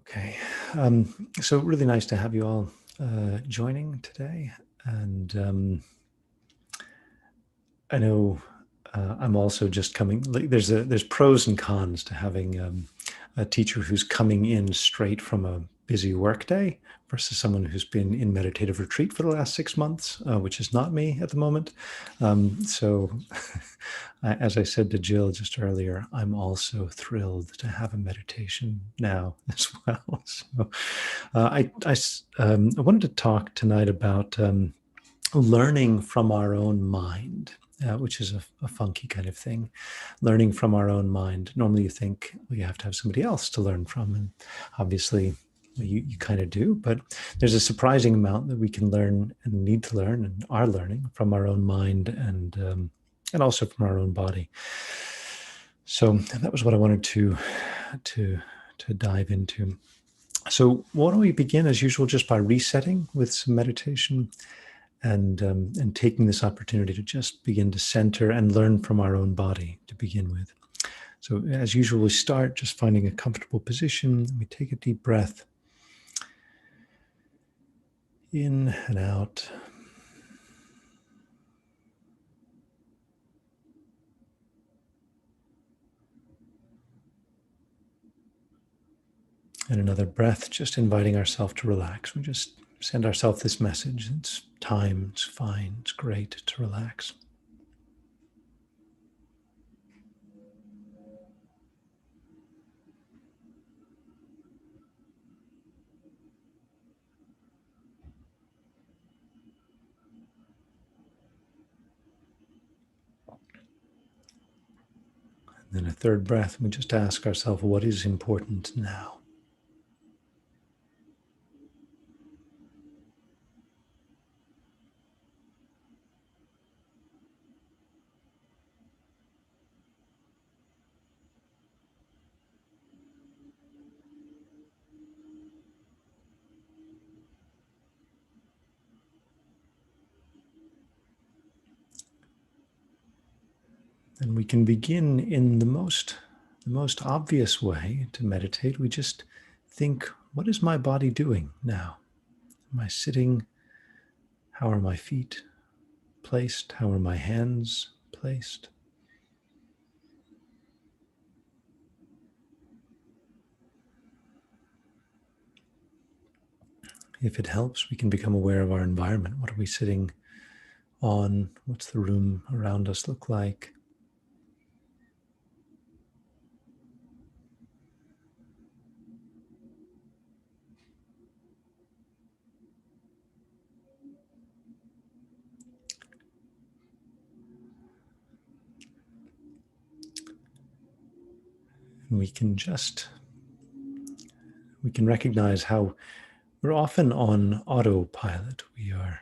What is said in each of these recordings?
Okay. So really nice to have you all joining today. And I know I'm also just coming. There's pros and cons to having a teacher who's coming in straight from a busy workday versus someone who's been in meditative retreat for the last 6 months, which is not me at the moment. So, as I said to Jill just earlier, I'm also thrilled to have a meditation now as well. So, I wanted to talk tonight about learning from our own mind, which is a funky kind of thing. Learning from our own mind. Normally, you think well, you have to have somebody else to learn from, and obviously, you kind of do. But there's a surprising amount that we can learn and need to learn and are learning from our own mind and also from our own body. So that was what I wanted to dive into. So why don't we begin as usual just by resetting with some meditation and taking this opportunity to just begin to center and learn from our own body to begin with. So as usual, we start just finding a comfortable position. We take a deep breath in and out. And another breath, just inviting ourselves to relax. We just send ourselves this message. It's time, it's fine, it's great to relax. And then a third breath, we just ask ourselves, what is important now? And we can begin in the most obvious way to meditate. We just think, what is my body doing now? Am I sitting? How are my feet placed? How are my hands placed? If it helps, we can become aware of our environment. What are we sitting on? What's the room around us look like? And we can recognize how we're often on autopilot. We are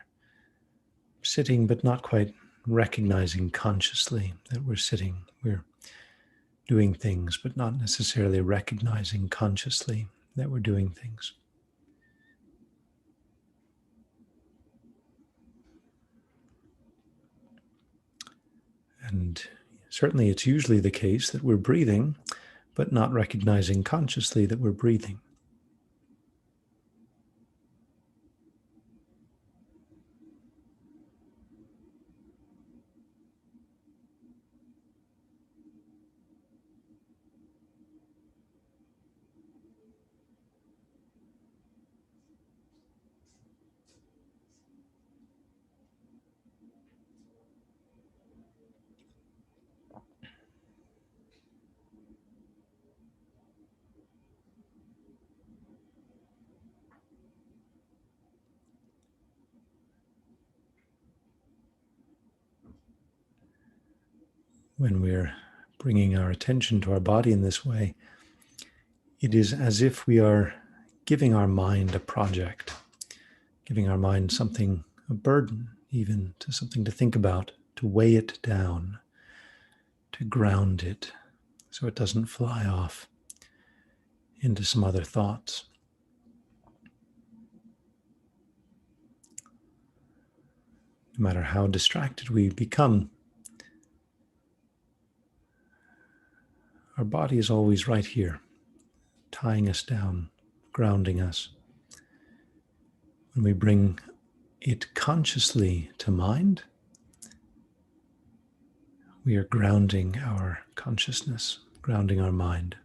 sitting, but not quite recognizing consciously that we're sitting. We're doing things, but not necessarily recognizing consciously that we're doing things. And certainly it's usually the case that we're breathing, but not recognizing consciously that we're breathing. When we're bringing our attention to our body in this way, it is as if we are giving our mind a project, giving our mind something, a burden, even to something to think about, to weigh it down, to ground it so it doesn't fly off into some other thoughts. No matter how distracted we become, our body is always right here, tying us down, grounding us. When we bring it consciously to mind, we are grounding our consciousness, grounding our mind.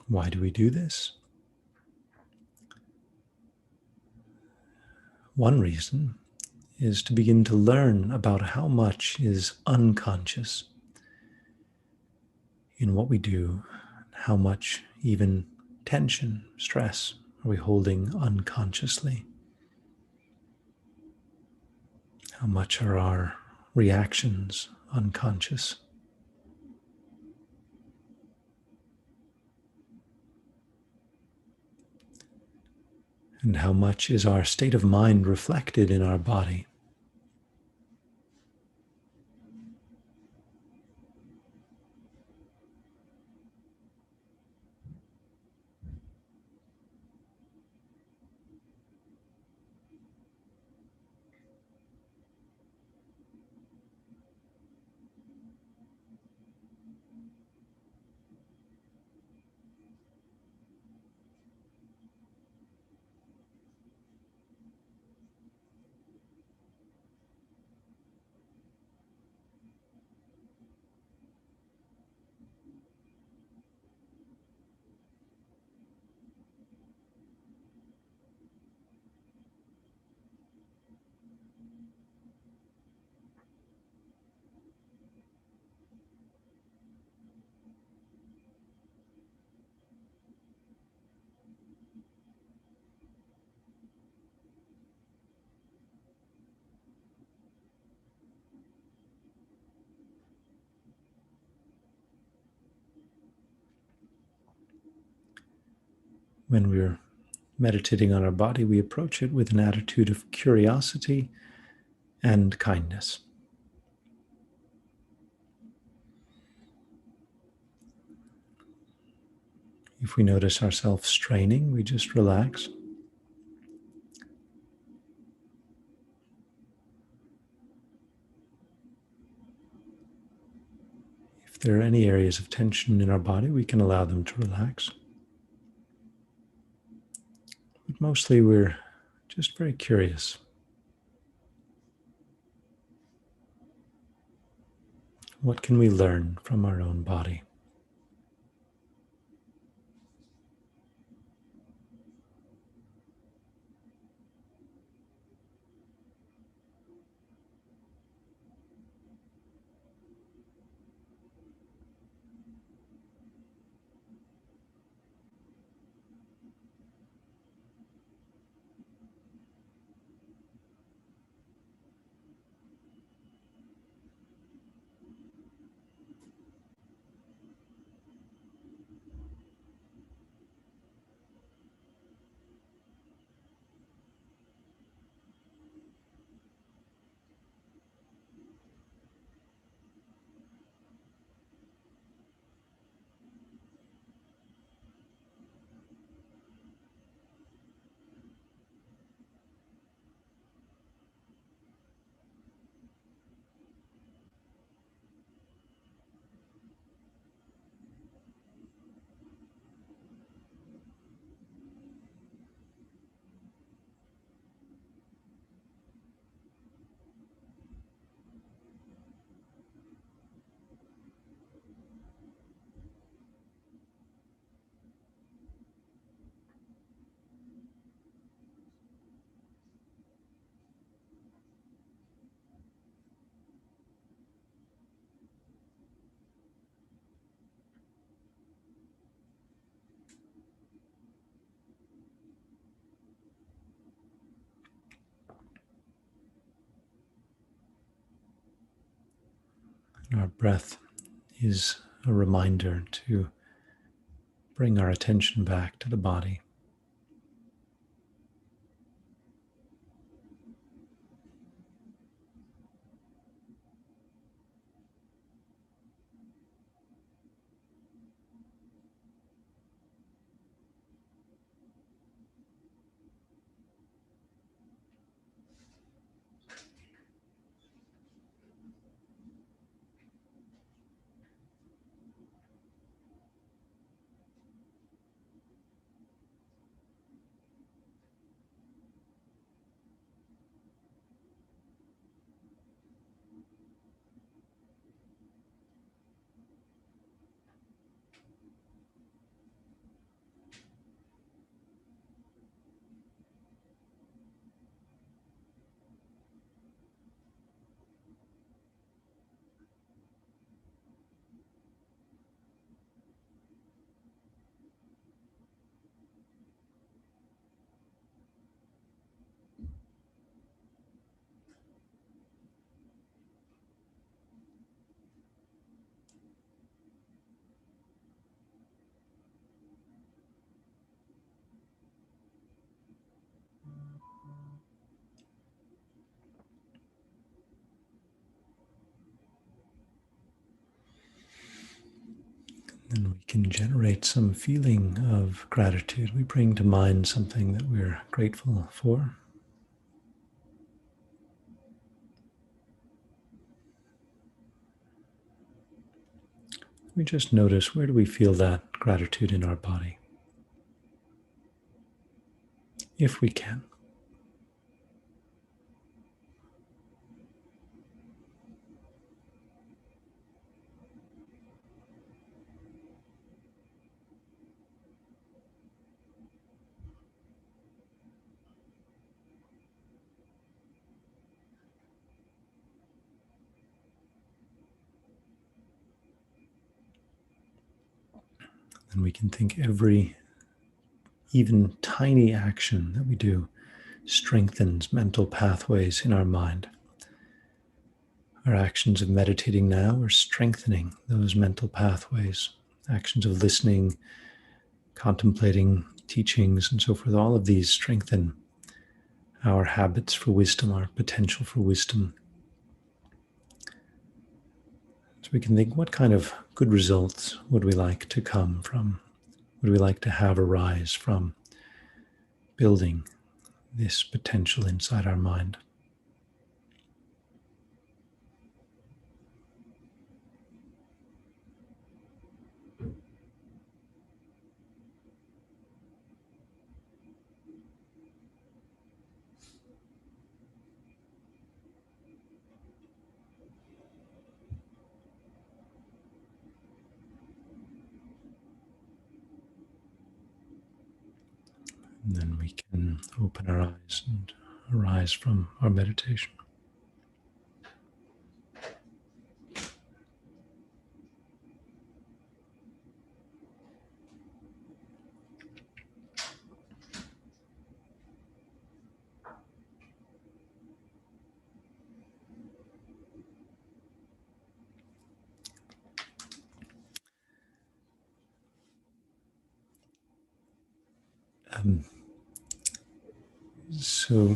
Why do we do this? One reason is to begin to learn about how much is unconscious in what we do, how much even tension, stress are we holding unconsciously? How much are our reactions unconscious? And how much is our state of mind reflected in our body? When we're meditating on our body, we approach it with an attitude of curiosity and kindness. If we notice ourselves straining, we just relax. If there are any areas of tension in our body, we can allow them to relax. But mostly we're just very curious. What can we learn from our own body? Our breath is a reminder to bring our attention back to the body. And we can generate some feeling of gratitude. We bring to mind something that we're grateful for. We just notice, where do we feel that gratitude in our body? If we can. And we can think every, even tiny action that we do strengthens mental pathways in our mind. Our actions of meditating now are strengthening those mental pathways. Actions of listening, contemplating teachings, and so forth, all of these strengthen our habits for wisdom, our potential for wisdom. So we can think, what kind of good results would we like to come from, would we like to have arise from building this potential inside our mind? And then we can open our eyes and arise from our meditation. So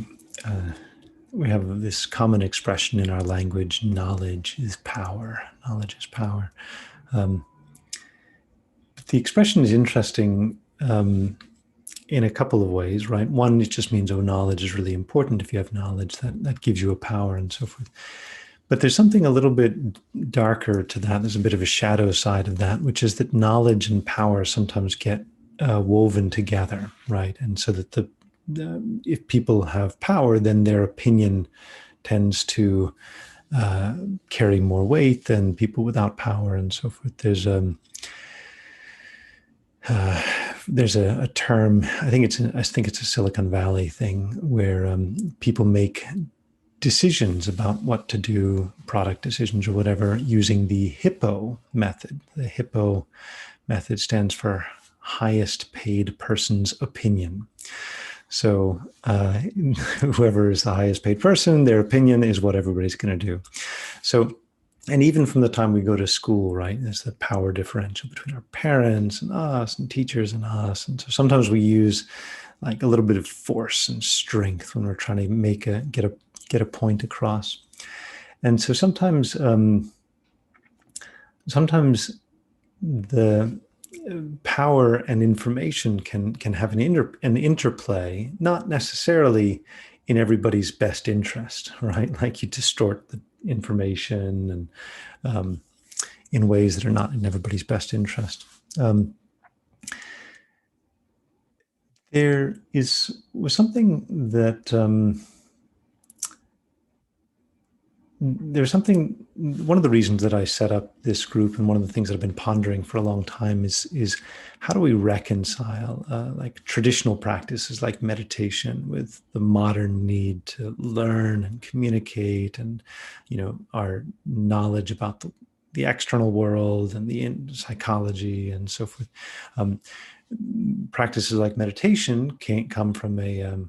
we have this common expression in our language: knowledge is power. Knowledge is power. The expression is interesting in a couple of ways, right? One, it just means, oh, knowledge is really important. If you have knowledge, that gives you a power and so forth. But there's something a little bit darker to that. There's a bit of a shadow side of that, which is that knowledge and power sometimes get woven together, right? And so that if people have power, then their opinion tends to carry more weight than people without power and so forth. There's a term, I think it's a Silicon Valley thing, where people make decisions about what to do, product decisions or whatever, using the HIPPO method. The HIPPO method stands for highest paid person's opinion. So whoever is the highest paid person, their opinion is what everybody's going to do. So, and even from the time we go to school, right, there's the power differential between our parents and us and teachers and us. And so sometimes we use like a little bit of force and strength when we're trying to get a point across. And so sometimes the power and information can have an interplay, not necessarily in everybody's best interest, right? Like you distort the information and in ways that are not in everybody's best interest. There was something that one of the reasons that I set up this group, and one of the things that I've been pondering for a long time is how do we reconcile like traditional practices like meditation with the modern need to learn and communicate, and our knowledge about the external world and the psychology and so forth. Practices like meditation can't come from a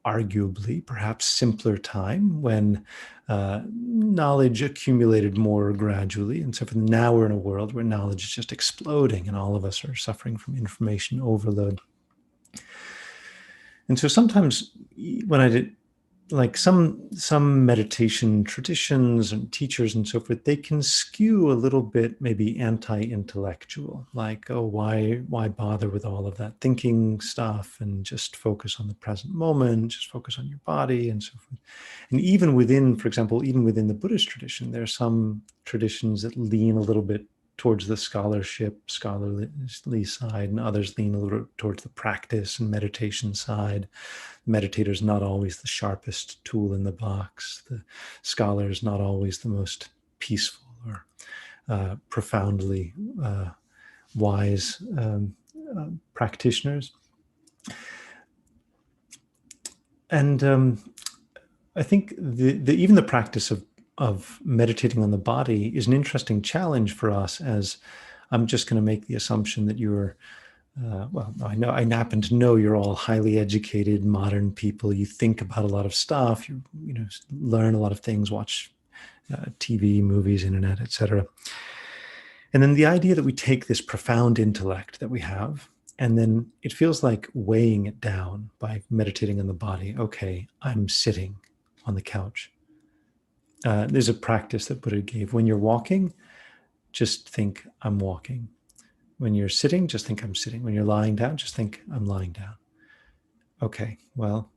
arguably perhaps simpler time when knowledge accumulated more gradually. And so now we're in a world where knowledge is just exploding and all of us are suffering from information overload. And so sometimes when I like some meditation traditions and teachers and so forth, they can skew a little bit maybe anti-intellectual, like, oh, why bother with all of that thinking stuff and just focus on the present moment, just focus on your body and so forth. And even within, for example, even within the Buddhist tradition, there are some traditions that lean a little bit towards the scholarly side, and others lean a little towards the practice and meditation side. The meditator is not always the sharpest tool in the box. The scholar is not always the most peaceful or profoundly wise practitioners. And I think even the practice of meditating on the body is an interesting challenge for us, as I'm just going to make the assumption that you're, well, I happen to know you're all highly educated, modern people. You think about a lot of stuff, you learn a lot of things, watch TV, movies, internet, etc. And then the idea that we take this profound intellect that we have, and then it feels like weighing it down by meditating on the body. Okay, I'm sitting on the couch. There's a practice that Buddha gave. When you're walking, just think I'm walking. When you're sitting, just think I'm sitting. When you're lying down, just think I'm lying down. Okay, well,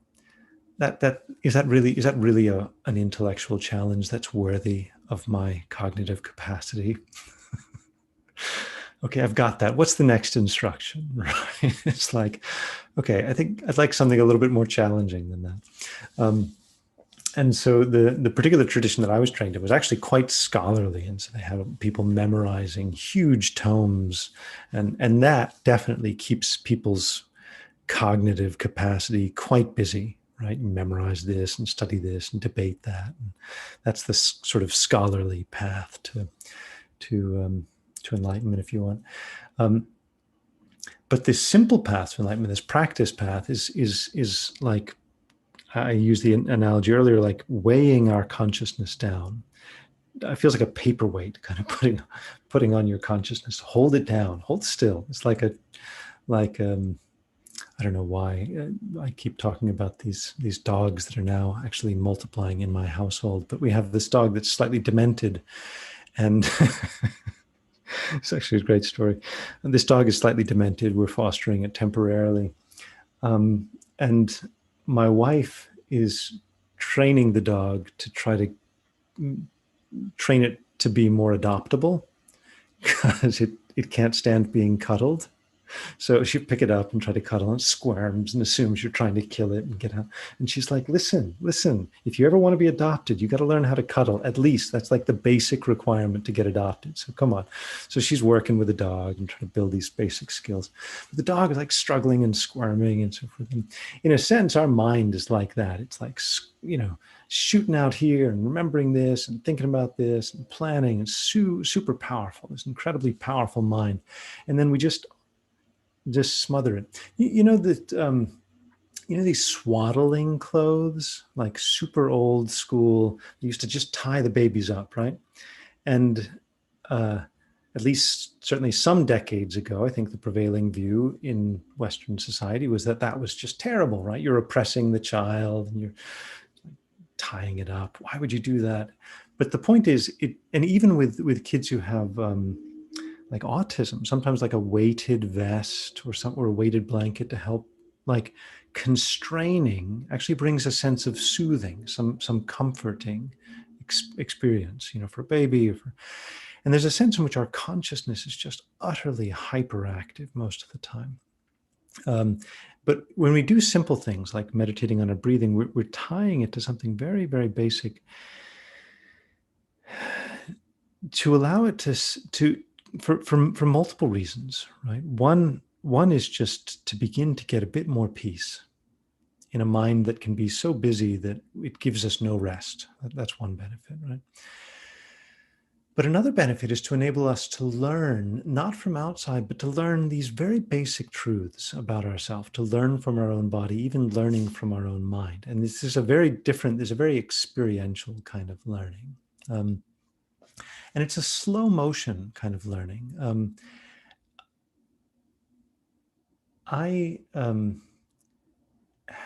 is that really an intellectual challenge that's worthy of my cognitive capacity? Okay, I've got that. What's the next instruction? Right? It's like, okay, I think I'd like something a little bit more challenging than that. And so the particular tradition that I was trained in was actually quite scholarly. And so they have people memorizing huge tomes. And that definitely keeps people's cognitive capacity quite busy, right? You memorize this and study this and debate that. And that's the sort of scholarly path to enlightenment, if you want. But this simple path to enlightenment, this practice path, is like, I used the analogy earlier, like weighing our consciousness down. It feels like a paperweight, kind of putting on your consciousness. Hold it down, hold still. It's like I don't know why I keep talking about these dogs that are now actually multiplying in my household, but we have this dog that's slightly demented, and it's actually a great story. And this dog is slightly demented. We're fostering it temporarily, and my wife is training the dog to try to train it to be more adoptable, because it can't stand being cuddled. So she'll pick it up and try to cuddle, and it squirms and assumes you're trying to kill it and get out. And she's like, listen, if you ever want to be adopted, you got to learn how to cuddle. At least that's like the basic requirement to get adopted. So come on. So she's working with the dog and trying to build these basic skills. But the dog is like struggling and squirming and so forth. And in a sense, our mind is like that. It's like, shooting out here and remembering this and thinking about this and planning. It's super powerful. This incredibly powerful mind. And then we just smother it. You know that these swaddling clothes, like super old school. They used to just tie the babies up, right? And at least certainly some decades ago, I think the prevailing view in Western society was that was just terrible, right? You're oppressing the child and you're tying it up. Why would you do that? But the point is, and even with kids who have like autism, sometimes like a weighted vest or a weighted blanket to help, like constraining actually brings a sense of soothing, some comforting experience, for a baby. And there's a sense in which our consciousness is just utterly hyperactive most of the time. But when we do simple things like meditating on our breathing, we're tying it to something very, very basic to allow it to for multiple reasons, right? One is just to begin to get a bit more peace in a mind that can be so busy that it gives us no rest. That's one benefit, right? But another benefit is to enable us to learn, not from outside, but to learn these very basic truths about ourselves, to learn from our own body, even learning from our own mind. And this is there's a very experiential kind of learning. And it's a slow motion kind of learning. I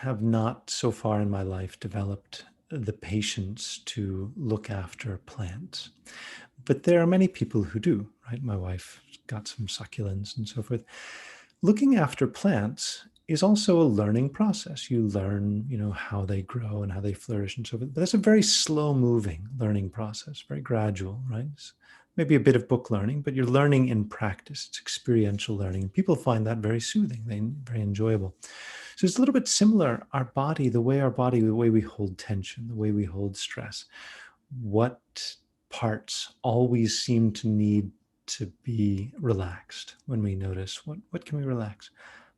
have not so far in my life developed the patience to look after plants. But there are many people who do, right? My wife got some succulents and so forth. Looking after plants is also a learning process. You learn, how they grow and how they flourish and so forth. But that's a very slow moving learning process, very gradual, right? It's maybe a bit of book learning, but you're learning in practice. It's experiential learning. And people find that very soothing, very enjoyable. So it's a little bit similar. Our body, the way we hold tension, the way we hold stress, what parts always seem to need to be relaxed when we notice what can we relax?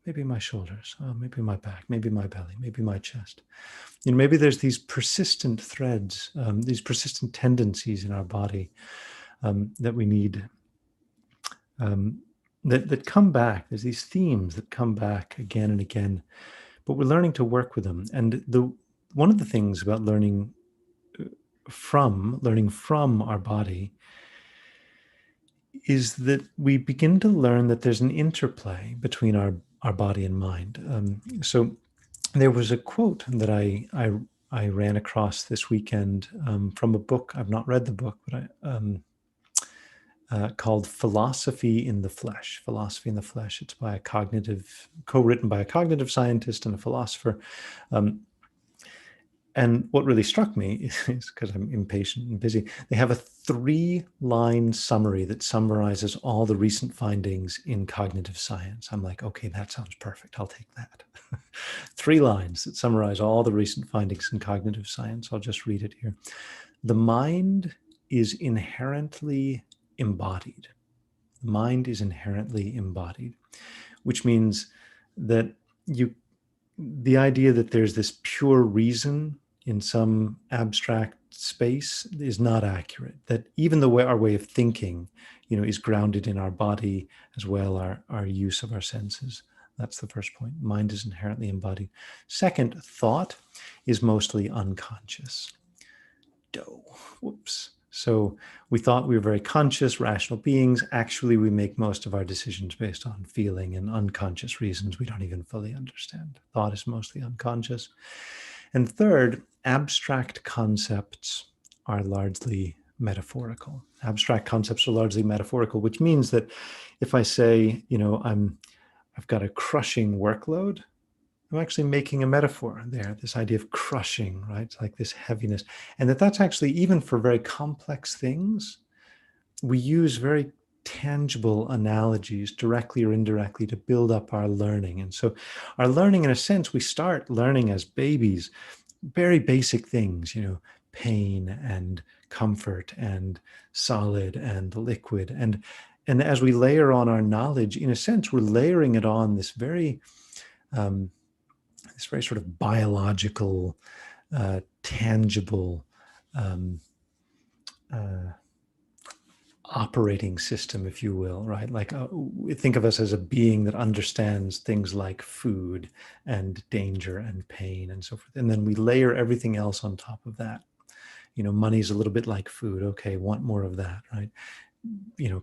Maybe my shoulders, maybe my back, maybe my belly, maybe my chest. Maybe there's these persistent threads, these persistent tendencies in our body that we need, that come back. There's these themes that come back again and again, but we're learning to work with them. And one of the things about learning from our body is that we begin to learn that there's an interplay between our body and mind. So there was a quote that I ran across this weekend from a book. I've not read the book, but called Philosophy in the Flesh. Philosophy in the Flesh. It's by co-written by a cognitive scientist and a philosopher. And what really struck me is, because I'm impatient and busy, they have a 3-line summary that summarizes all the recent findings in cognitive science. I'm like, okay, that sounds perfect. I'll take that. 3 lines that summarize all the recent findings in cognitive science. I'll just read it here. The mind is inherently embodied. The mind is inherently embodied, which means that the idea that there's this pure reason in some abstract space is not accurate. That even our way of thinking, is grounded in our body as well, our use of our senses. That's the first point. Mind is inherently embodied. Second, thought is mostly unconscious. Whoops. So we thought we were very conscious, rational beings. Actually, we make most of our decisions based on feeling and unconscious reasons we don't even fully understand. Thought is mostly unconscious. And third, abstract concepts are largely metaphorical. Abstract concepts are largely metaphorical, which means that if I say, I've got a crushing workload, I'm actually making a metaphor there, this idea of crushing, right? It's like this heaviness. And that's actually, even for very complex things, we use very tangible analogies, directly or indirectly, to build up our learning. And so our learning, in a sense, we start learning as babies, very basic things, pain and comfort and solid and liquid. And as we layer on our knowledge, in a sense, we're layering it on this very sort of biological, tangible operating system, if you will, right? Like think of us as a being that understands things like food and danger and pain and so forth. And then we layer everything else on top of that. Money's a little bit like food. Okay, want more of that, right?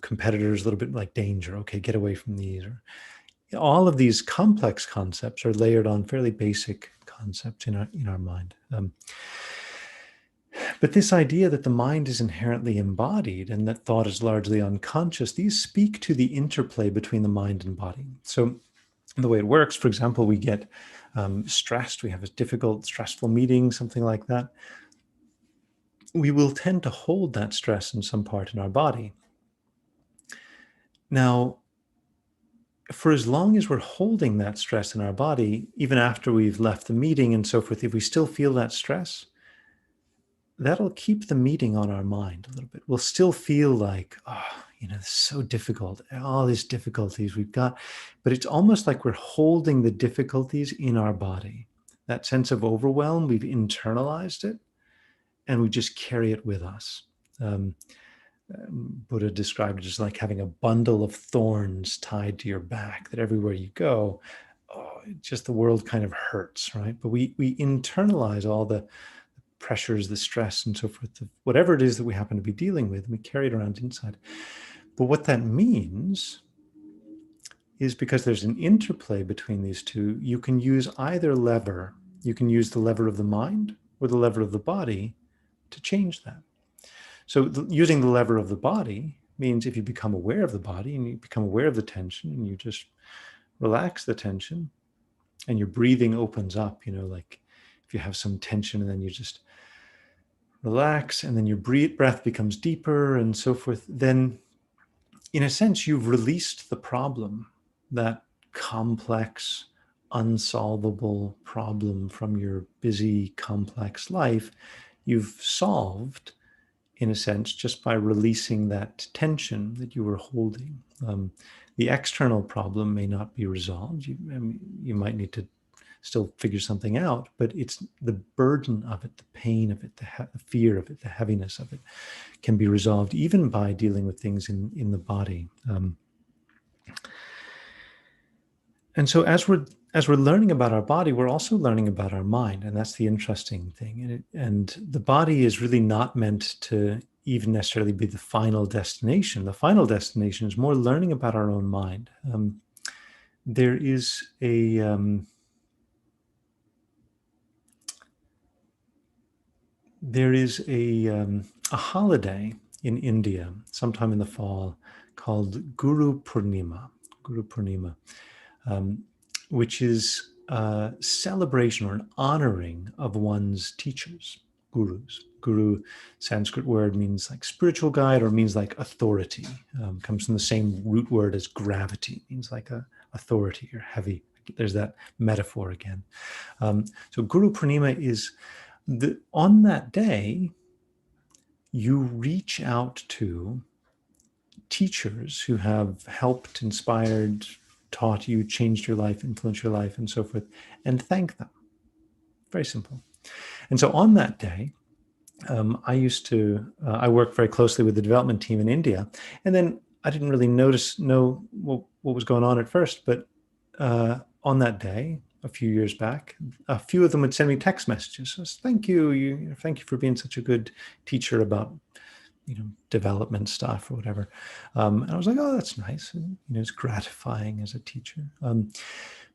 Competitors a little bit like danger. Okay, get away from these. All of these complex concepts are layered on fairly basic concepts in our mind. But this idea that the mind is inherently embodied and that thought is largely unconscious, these speak to the interplay between the mind and body. So the way it works, for example, we get stressed, we have a difficult, stressful meeting, something like that. We will tend to hold that stress in some part in our body. Now, for as long as we're holding that stress in our body, even after we've left the meeting and so forth, if we still feel that stress, that'll keep the meeting on our mind a little bit. We'll still feel like, it's so difficult, all these difficulties we've got, but it's almost like we're holding the difficulties in our body. That sense of overwhelm, we've internalized it, and we just carry it with us. Buddha described it as like having a bundle of thorns tied to your back, that everywhere you go, just the world kind of hurts, right? But we internalize all the pressures, the stress, and so forth, whatever it is that we happen to be dealing with, and we carry it around inside. But what that means is, because there's an interplay between these two, you can use either lever You can use the lever of the mind or the lever of the body to change that. So using the lever of the body means if you become aware of the body and you become aware of the tension and you just relax the tension and your breathing opens up, like if you have some tension and then you just relax and then your breath becomes deeper and so forth, then in a sense, you've released the problem, that complex, unsolvable problem from your busy, complex life. You've solved, in a sense, just by releasing that tension that you were holding. The external problem may not be resolved. You might need to still figure something out, but it's the burden of it, the pain of it, the fear of it, the heaviness of it can be resolved even by dealing with things in the body. And so as we're learning about our body, we're also learning about our mind, and that's the interesting thing. And the body is really not meant to even necessarily be the final destination. The final destination is more learning about our own mind. There is a holiday in India sometime in the fall called Guru Purnima, which is a celebration or an honoring of one's teachers, gurus. Guru, Sanskrit word, means like spiritual guide or means like authority. Comes from the same root word as gravity, means like a authority or heavy. There's that metaphor again. So Guru Purnima is on that day, you reach out to teachers who have helped, inspired, taught you, changed your life, influenced your life, and so forth, and thank them. Very simple. And so on that day, I worked very closely with the development team in India, and then I didn't really know what was going on at first, but on that day, a few years back, a few of them would send me text messages. So thank you, thank you for being such a good teacher about, development stuff or whatever. And I was like, oh, that's nice. And, it's gratifying as a teacher.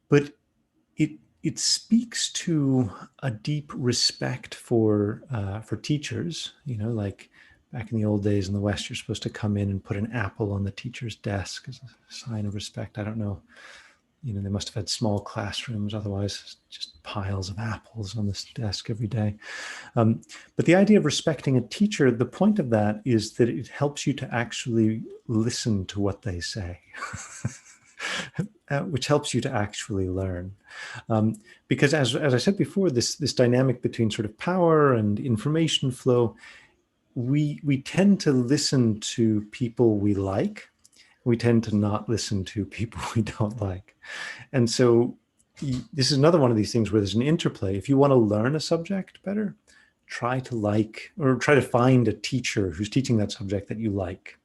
But it speaks to a deep respect for teachers. Like back in the old days in the West, you're supposed to come in and put an apple on the teacher's desk as a sign of respect. I don't know. They must have had small classrooms, otherwise just piles of apples on this desk every day. But the idea of respecting a teacher, the point of that is that it helps you to actually listen to what they say, which helps you to actually learn. Because as I said before, this dynamic between sort of power and information flow, we tend to listen to people we like. We tend to not listen to people we don't like. And so this is another one of these things where there's an interplay. If you want to learn a subject better, try to find a teacher who's teaching that subject that you like,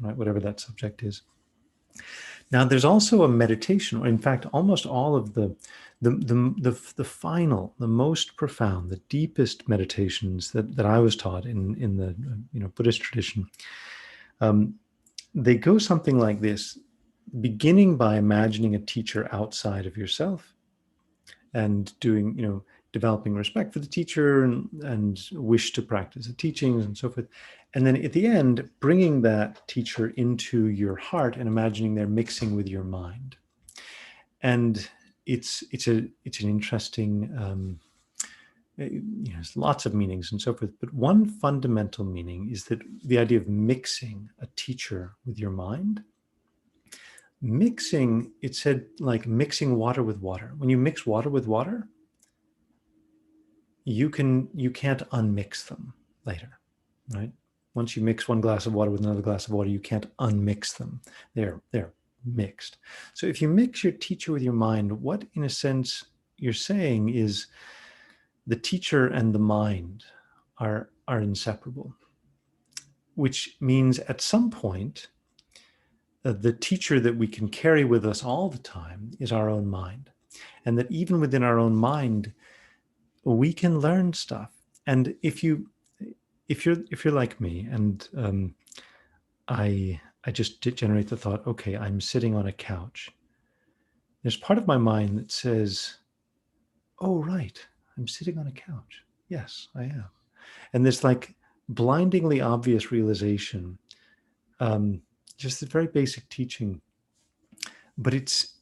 right? Whatever that subject is. Now, there's also a meditation, or in fact, almost all of the final, the most profound, the deepest meditations that I was taught in the Buddhist tradition. They go something like this, beginning by imagining a teacher outside of yourself and doing, developing respect for the teacher and wish to practice the teachings and so forth. And then at the end, bringing that teacher into your heart and imagining they're mixing with your mind. And it's an interesting, there's lots of meanings and so forth, but one fundamental meaning is that the idea of mixing a teacher with your mind. Mixing, it said, like mixing water with water. When you mix water with water, you can't unmix them later, right? Once you mix one glass of water with another glass of water, you can't unmix them. They're mixed. So if you mix your teacher with your mind, what in a sense you're saying is the teacher and the mind are inseparable, which means at some point, the teacher that we can carry with us all the time is our own mind. And that even within our own mind, we can learn stuff. And if you're like me, and I just generate the thought, okay, I'm sitting on a couch. There's part of my mind that says, oh, right, I'm sitting on a couch. Yes, I am. And this like blindingly obvious realization, um, just a very basic teaching, but it's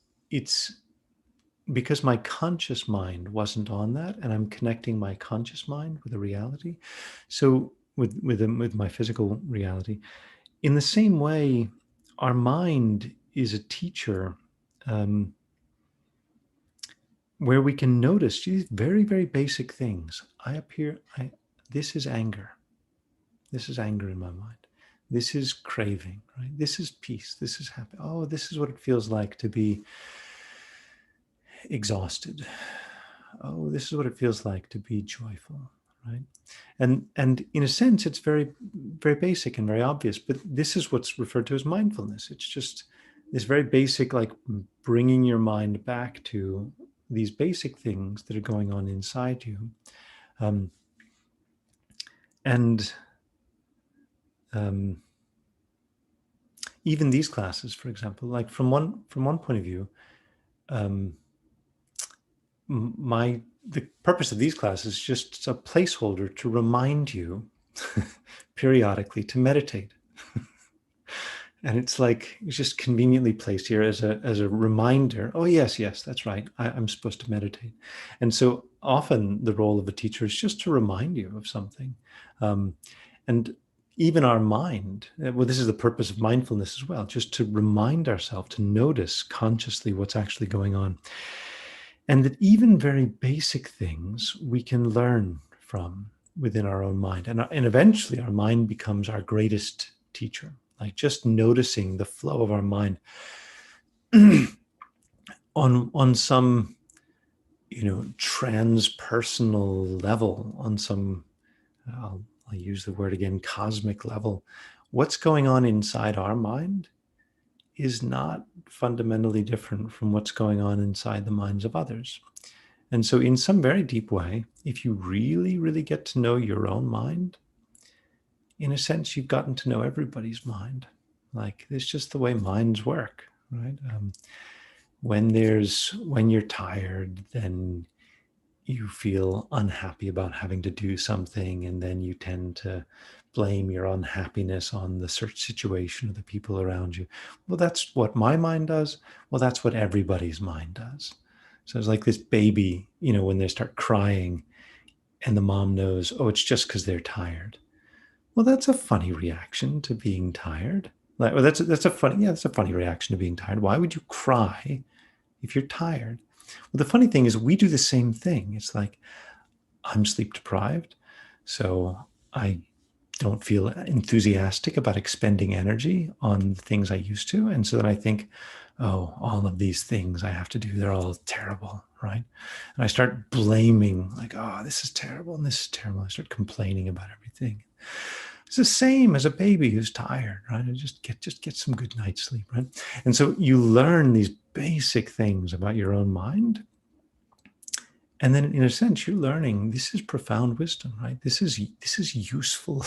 because my conscious mind wasn't on that, and I'm connecting my conscious mind with a reality. So with my physical reality, in the same way, our mind is a teacher, um, where we can notice these very, very basic things. This is anger. This is anger in my mind. This is craving, right? This is peace. This is happy. Oh, this is what it feels like to be exhausted. Oh, this is what it feels like to be joyful, right? And in a sense, it's very, very basic and very obvious, but this is what's referred to as mindfulness. It's just this very basic, like bringing your mind back to these basic things that are going on inside you. Um, and even these classes, for example, like from one point of view, um, the purpose of these classes is just a placeholder to remind you periodically to meditate. And it's like it's just conveniently placed here as a reminder. Oh yes, yes, that's right. I'm supposed to meditate. And so often the role of a teacher is just to remind you of something. And even our mind, well, this is the purpose of mindfulness as well, just to remind ourselves to notice consciously what's actually going on. And that even very basic things we can learn from within our own mind. And eventually our mind becomes our greatest teacher. Like just noticing the flow of our mind on some, transpersonal level, on some, I'll use the word again, cosmic level. What's going on inside our mind is not fundamentally different from what's going on inside the minds of others. And so in some very deep way, if you really, really get to know your own mind, in a sense, you've gotten to know everybody's mind. Like it's just the way minds work, right? When you're tired, then you feel unhappy about having to do something, and then you tend to blame your unhappiness on the search situation of the people around you. Well, that's what my mind does. Well, that's what everybody's mind does. So it's like this baby, when they start crying and the mom knows, oh, it's just because they're tired. Well, that's a funny reaction to being tired. Like, well, that's a funny reaction to being tired. Why would you cry if you're tired? Well, the funny thing is we do the same thing. It's like, I'm sleep deprived, so I don't feel enthusiastic about expending energy on the things I used to. And so then I think, oh, all of these things I have to do, they're all terrible, right? And I start blaming, like, oh, this is terrible and this is terrible. I start complaining about everything. It's the same as a baby who's tired, right? Just get some good night's sleep, right? And so you learn these basic things about your own mind. And then in a sense, you're learning this is profound wisdom, right? This is useful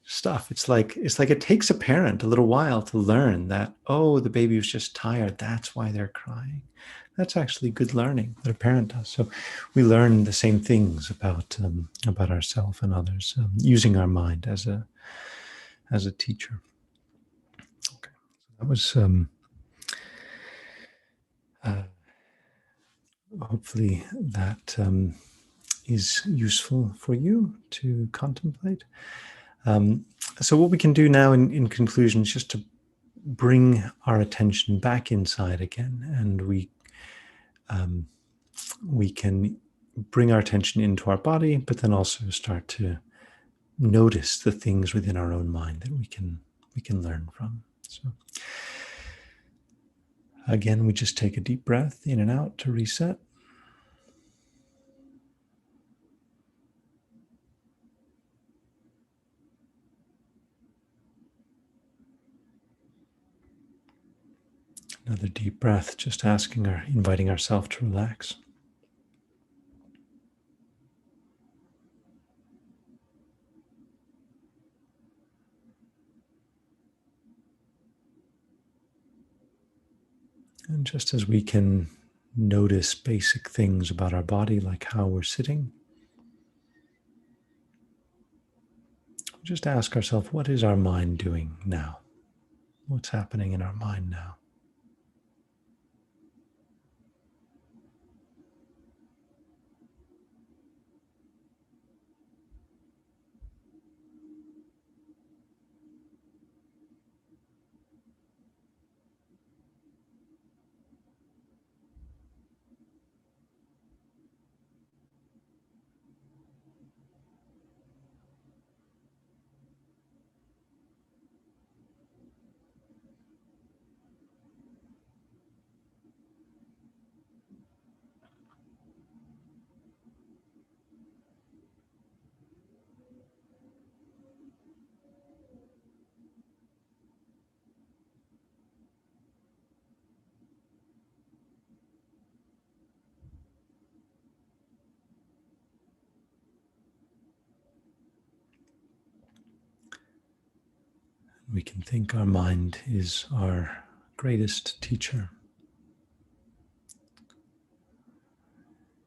stuff. It's like it takes a parent a little while to learn that, oh, the baby was just tired. That's why they're crying. That's actually good learning that a parent does. So we learn the same things about ourselves and others, using our mind as a teacher. Okay, that was hopefully that is useful for you to contemplate. So what we can do now in conclusion is just to bring our attention back inside again, and we can bring our attention into our body, but then also start to notice the things within our own mind that we can learn from. So again, we just take a deep breath in and out to reset. Another deep breath, just inviting ourselves to relax. And just as we can notice basic things about our body, like how we're sitting. Just ask ourselves, what is our mind doing now? What's happening in our mind now? We can think our mind is our greatest teacher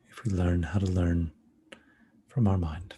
if we learn how to learn from our mind.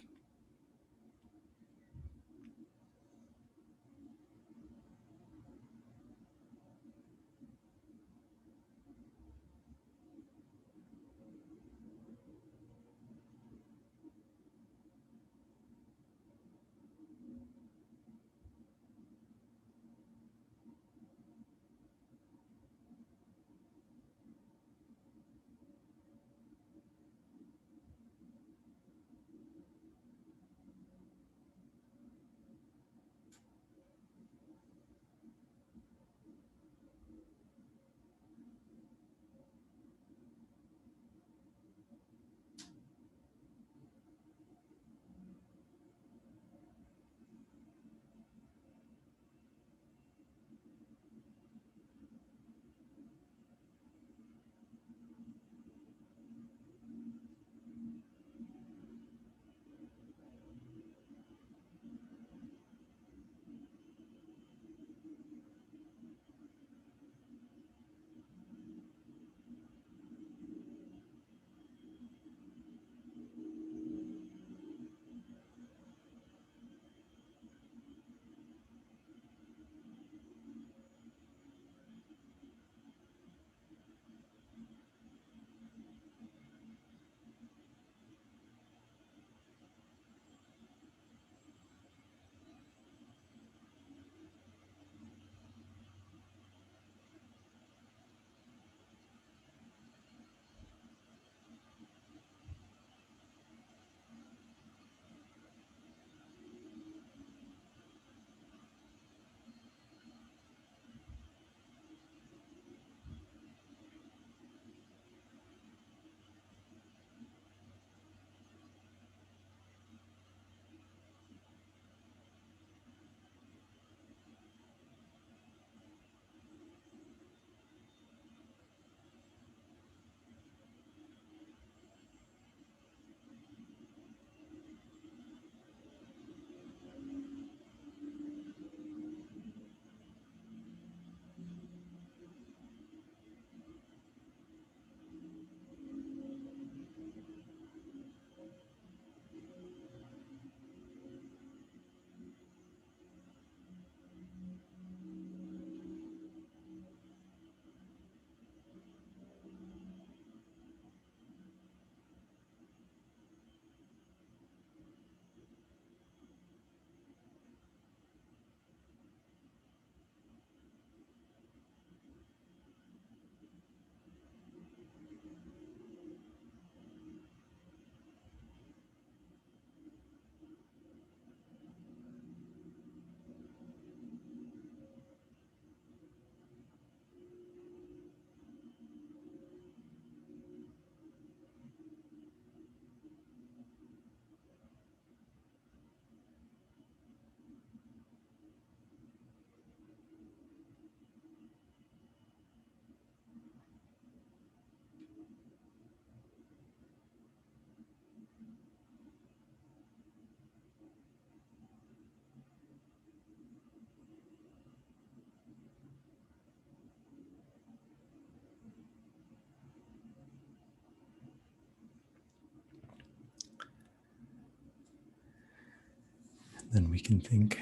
Then we can think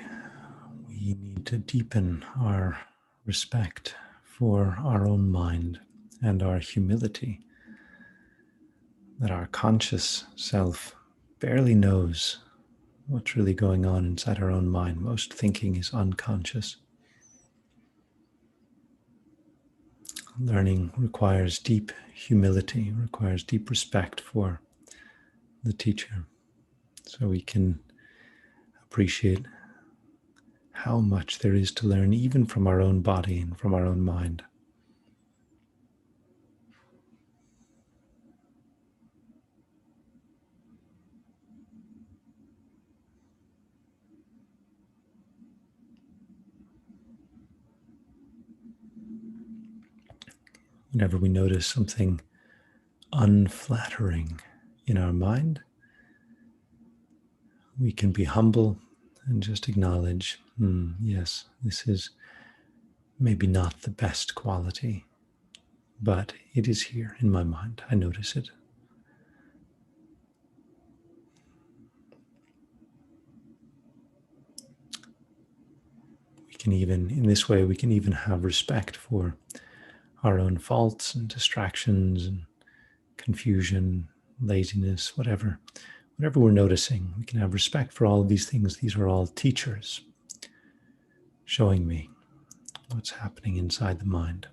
we need to deepen our respect for our own mind and our humility, that our conscious self barely knows what's really going on inside our own mind. Most thinking is unconscious. Learning requires deep humility, requires deep respect for the teacher, so we can appreciate how much there is to learn, even from our own body and from our own mind. Whenever we notice something unflattering in our mind, we can be humble and just acknowledge, yes, this is maybe not the best quality, but it is here in my mind. I notice it. We can even, in this way, we can even have respect for our own faults and distractions and confusion, laziness, whatever we're noticing. We can have respect for all of these things. These are all teachers showing me what's happening inside the mind.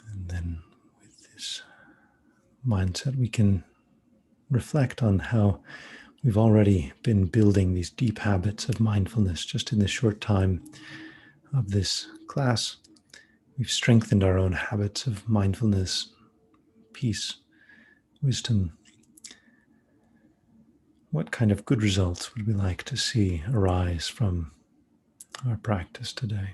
And then with this mindset, we can reflect on how we've already been building these deep habits of mindfulness just in the short time of this class. We've strengthened our own habits of mindfulness, peace, wisdom. What kind of good results would we like to see arise from our practice today?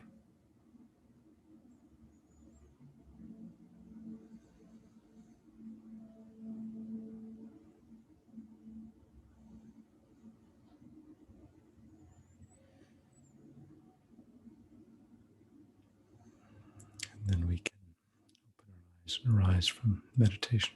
And then we can open our eyes and arise from meditation.